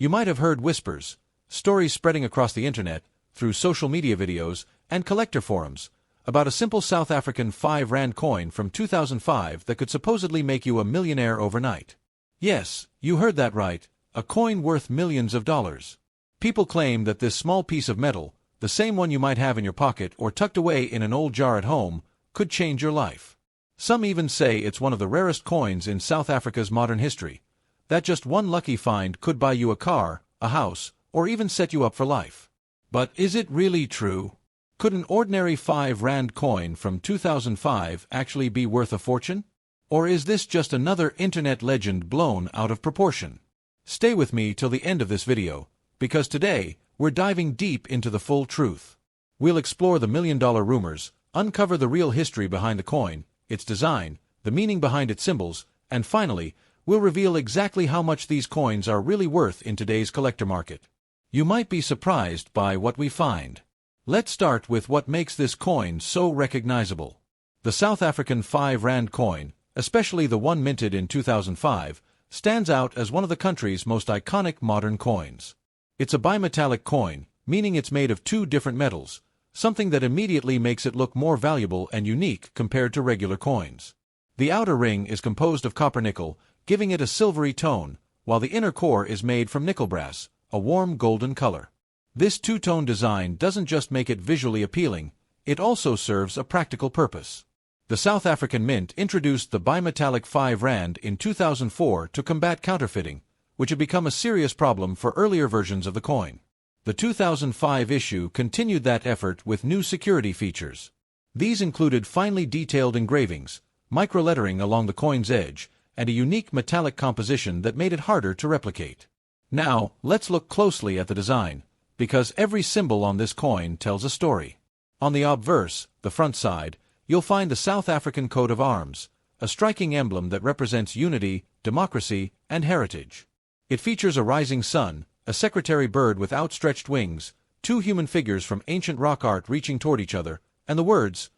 You might have heard whispers, stories spreading across the internet, through social media videos, and collector forums, about a simple South African 5 Rand coin from 2005 that could supposedly make you a millionaire overnight. Yes, you heard that right, a coin worth millions of dollars. People claim that this small piece of metal, the same one you might have in your pocket or tucked away in an old jar at home, could change your life. Some even say it's one of the rarest coins in South Africa's modern history, that just one lucky find could buy you a car, a house, or even set you up for life. But is it really true? Could an ordinary 5 Rand coin from 2005 actually be worth a fortune? Or is this just another internet legend blown out of proportion? Stay with me till the end of this video, because today, we're diving deep into the full truth. We'll explore the million-dollar rumors, uncover the real history behind the coin, its design, the meaning behind its symbols, and finally, we'll reveal exactly how much these coins are really worth in today's collector market. You might be surprised by what we find. Let's start with what makes this coin so recognizable. The South African 5 Rand coin, especially the one minted in 2005, stands out as one of the country's most iconic modern coins. It's a bimetallic coin, meaning it's made of 2 different metals, something that immediately makes it look more valuable and unique compared to regular coins. The outer ring is composed of copper-nickel, giving it a silvery tone, while the inner core is made from nickel brass, a warm golden color. This two-tone design doesn't just make it visually appealing, it also serves a practical purpose. The South African Mint introduced the bimetallic 5 Rand in 2004 to combat counterfeiting, which had become a serious problem for earlier versions of the coin. The 2005 issue continued that effort with new security features. These included finely detailed engravings, microlettering along the coin's edge, and a unique metallic composition that made it harder to replicate. Now, let's look closely at the design, because every symbol on this coin tells a story. On the obverse, the front side, you'll find the South African coat of arms, a striking emblem that represents unity, democracy, and heritage. It features a rising sun, a secretary bird with outstretched wings, 2 human figures from ancient rock art reaching toward each other, and the words,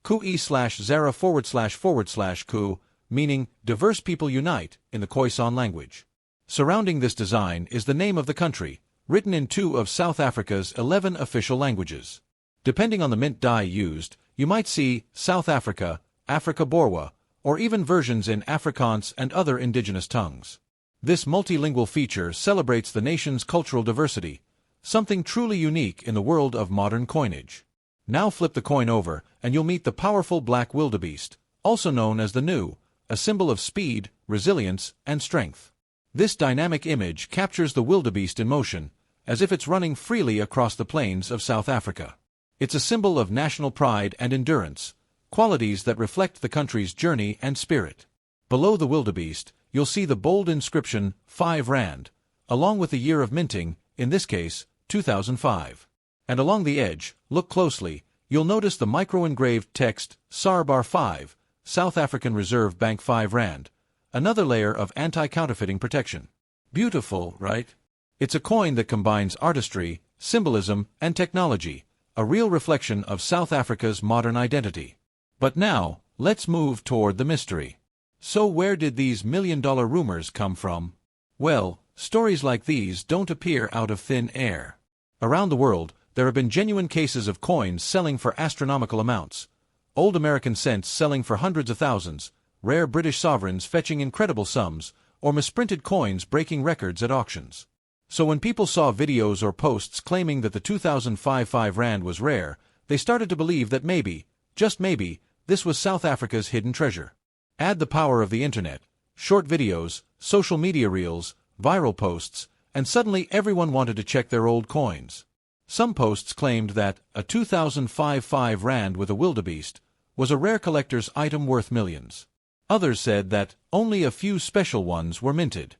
Ku/Zara//Ku, meaning diverse people unite, in the Khoisan language. Surrounding this design is the name of the country, written in 2 of South Africa's 11 official languages. Depending on the mint die used, you might see South Africa, Afrika Borwa, or even versions in Afrikaans and other indigenous tongues. This multilingual feature celebrates the nation's cultural diversity, something truly unique in the world of modern coinage. Now flip the coin over, and you'll meet the powerful Black Wildebeest, also known as the Nu, a symbol of speed, resilience, and strength. This dynamic image captures the wildebeest in motion, as if it's running freely across the plains of South Africa. It's a symbol of national pride and endurance, qualities that reflect the country's journey and spirit. Below the wildebeest, you'll see the bold inscription 5 Rand, along with the year of minting, in this case, 2005. And along the edge, look closely, you'll notice the micro-engraved text SARBAR 5, South African Reserve Bank 5 Rand, another layer of anti-counterfeiting protection. Beautiful, right? It's a coin that combines artistry, symbolism, and technology, a real reflection of South Africa's modern identity. But now, let's move toward the mystery. So where did these million-dollar rumors come from? Well, stories like these don't appear out of thin air. Around the world, there have been genuine cases of coins selling for astronomical amounts, old American cents selling for hundreds of thousands, rare British sovereigns fetching incredible sums, or misprinted coins breaking records at auctions. So when people saw videos or posts claiming that the 2005 5 Rand was rare, they started to believe that maybe, just maybe, this was South Africa's hidden treasure. Add the power of the internet, short videos, social media reels, viral posts, and suddenly everyone wanted to check their old coins. Some posts claimed that a 2005 5 Rand with a wildebeest was a rare collector's item worth millions. Others said that only a few special ones were minted.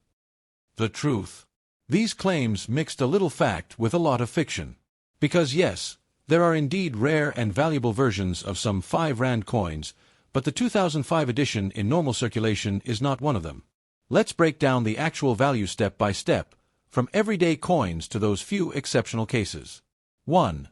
The truth. These claims mixed a little fact with a lot of fiction. Because yes, there are indeed rare and valuable versions of some 5 Rand coins, but the 2005 edition in normal circulation is not one of them. Let's break down the actual value step by step, from everyday coins to those few exceptional cases. 1.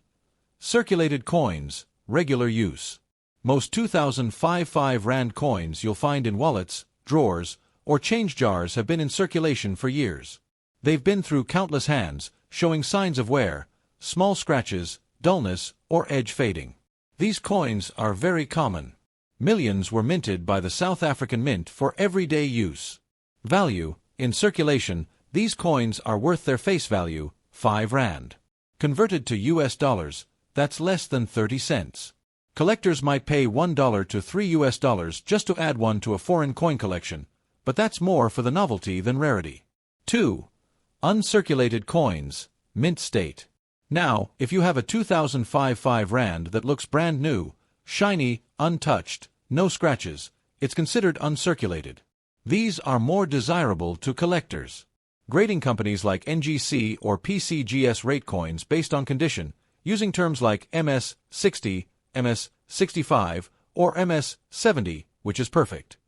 Circulated coins, regular use. Most 2005 5 Rand coins you'll find in wallets, drawers, or change jars have been in circulation for years. They've been through countless hands, showing signs of wear, small scratches, dullness, or edge fading. These coins are very common. Millions were minted by the South African Mint for everyday use. Value: in circulation, these coins are worth their face value, 5 rand. Converted to US dollars, that's less than 30 cents. Collectors might pay $1 to $3 just to add one to a foreign coin collection, but that's more for the novelty than rarity. 2. Uncirculated coins, mint state. Now, if you have a 2005 5 rand that looks brand new, shiny, untouched, no scratches, it's considered uncirculated. These are more desirable to collectors. Grading companies like NGC or PCGS rate coins based on condition, using terms like MS60, MS65, or MS70, which is perfect.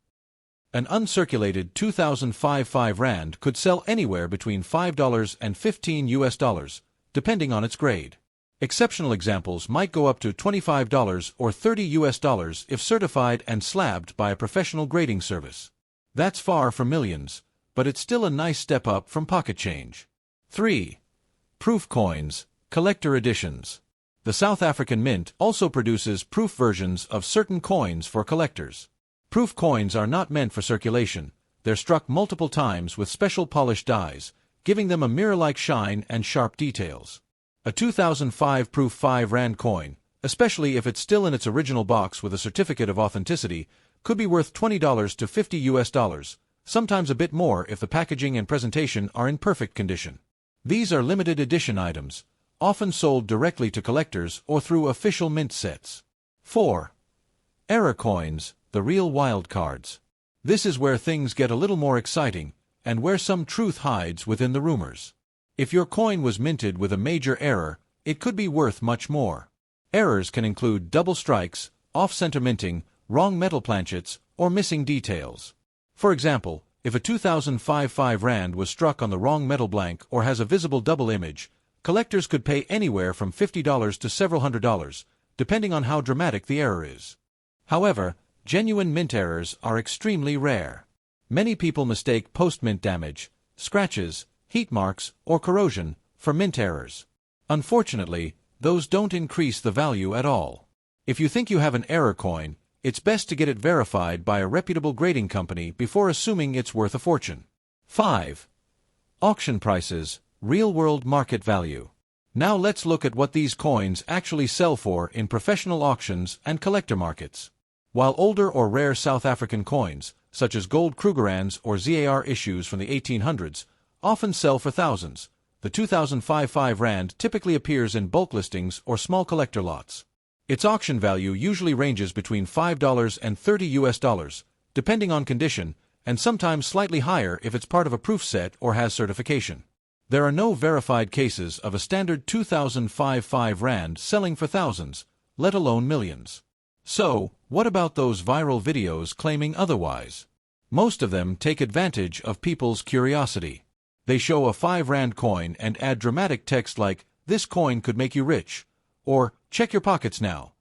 An uncirculated 2005 5 rand could sell anywhere between $5 and $15, depending on its grade. Exceptional examples might go up to $25 or $30 if certified and slabbed by a professional grading service. That's far from millions, but it's still a nice step up from pocket change. 3. Proof coins, collector editions. The South African Mint also produces proof versions of certain coins for collectors. Proof coins are not meant for circulation. They're struck multiple times with special polished dies, giving them a mirror-like shine and sharp details. A 2005 proof 5 rand coin, especially if it's still in its original box with a certificate of authenticity, could be worth $20 to $50, sometimes a bit more if the packaging and presentation are in perfect condition. These are limited edition items, often sold directly to collectors or through official mint sets. 4. Error coins, the real wild cards. This is where things get a little more exciting, and where some truth hides within the rumors. If your coin was minted with a major error, it could be worth much more. Errors can include double strikes, off-center minting, wrong metal planchets, or missing details. For example, if a 2005 5 rand was struck on the wrong metal blank or has a visible double image, collectors could pay anywhere from $50 to several $100s, depending on how dramatic the error is. However, genuine mint errors are extremely rare. Many people mistake post-mint damage, scratches, heat marks, or corrosion for mint errors. Unfortunately, those don't increase the value at all. If you think you have an error coin, it's best to get it verified by a reputable grading company before assuming it's worth a fortune. 5. Auction prices, real-world market value. Now let's look at what these coins actually sell for in professional auctions and collector markets. While older or rare South African coins, such as gold Krugerrands or ZAR issues from the 1800s, often sell for thousands, the 2005 5 rand typically appears in bulk listings or small collector lots. Its auction value usually ranges between $5 and $30, depending on condition, and sometimes slightly higher if it's part of a proof set or has certification. There are no verified cases of a standard 2005 5 rand selling for thousands, let alone millions. So, what about those viral videos claiming otherwise? Most of them take advantage of people's curiosity. They show a 5 rand coin and add dramatic text like, "This coin could make you rich," or "Check your pockets now,"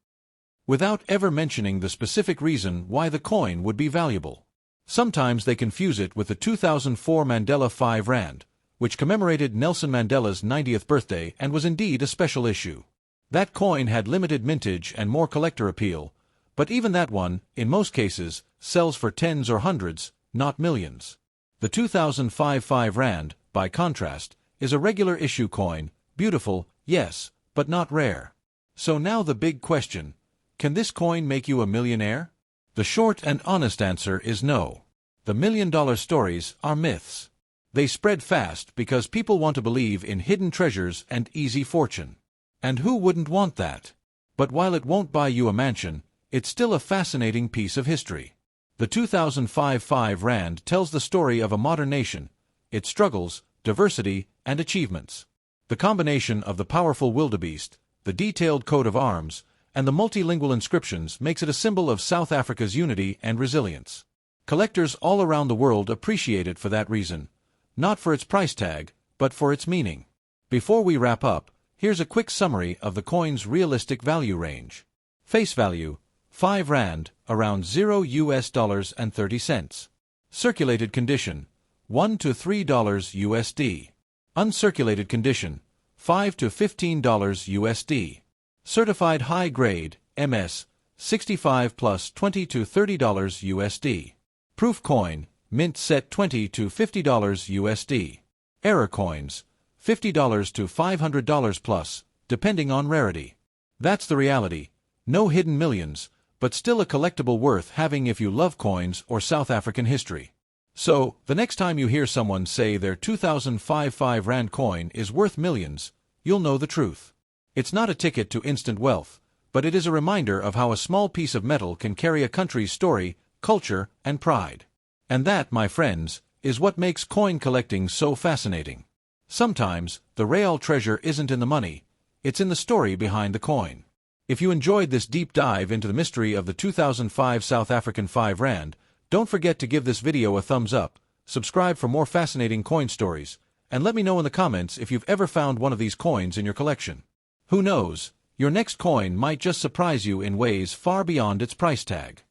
without ever mentioning the specific reason why the coin would be valuable. Sometimes they confuse it with the 2004 Mandela 5 rand, which commemorated Nelson Mandela's 90th birthday and was indeed a special issue. That coin had limited mintage and more collector appeal, but even that one, in most cases, sells for tens or hundreds, not millions. The 2005 5 rand, by contrast, is a regular issue coin, beautiful, yes, but not rare. So now the big question, can this coin make you a millionaire? The short and honest answer is no. The million-dollar stories are myths. They spread fast because people want to believe in hidden treasures and easy fortune. And who wouldn't want that? But while it won't buy you a mansion, it's still a fascinating piece of history. The 2005 5 rand tells the story of a modern nation, its struggles, diversity, and achievements. The combination of the powerful wildebeest, the detailed coat of arms, and the multilingual inscriptions makes it a symbol of South Africa's unity and resilience. Collectors all around the world appreciate it for that reason, not for its price tag, but for its meaning. Before we wrap up, here's a quick summary of the coin's realistic value range. Face value, 5 rand, around $0.30. Circulated condition, $1 to $3 USD. Uncirculated condition, $5 to $15 USD. Certified high grade, MS, 65 plus $20 to $30 USD. Proof coin, mint set $20 to $50 USD. Error coins, $50 to $500 plus, depending on rarity. That's the reality. No hidden millions, but still a collectible worth having if you love coins or South African history. So, the next time you hear someone say their 2005 5 Rand coin is worth millions, you'll know the truth. It's not a ticket to instant wealth, but it is a reminder of how a small piece of metal can carry a country's story, culture, and pride. And that, my friends, is what makes coin collecting so fascinating. Sometimes, the real treasure isn't in the money, it's in the story behind the coin. If you enjoyed this deep dive into the mystery of the 2005 South African 5 Rand, don't forget to give this video a thumbs up, subscribe for more fascinating coin stories, and let me know in the comments if you've ever found one of these coins in your collection. Who knows, your next coin might just surprise you in ways far beyond its price tag.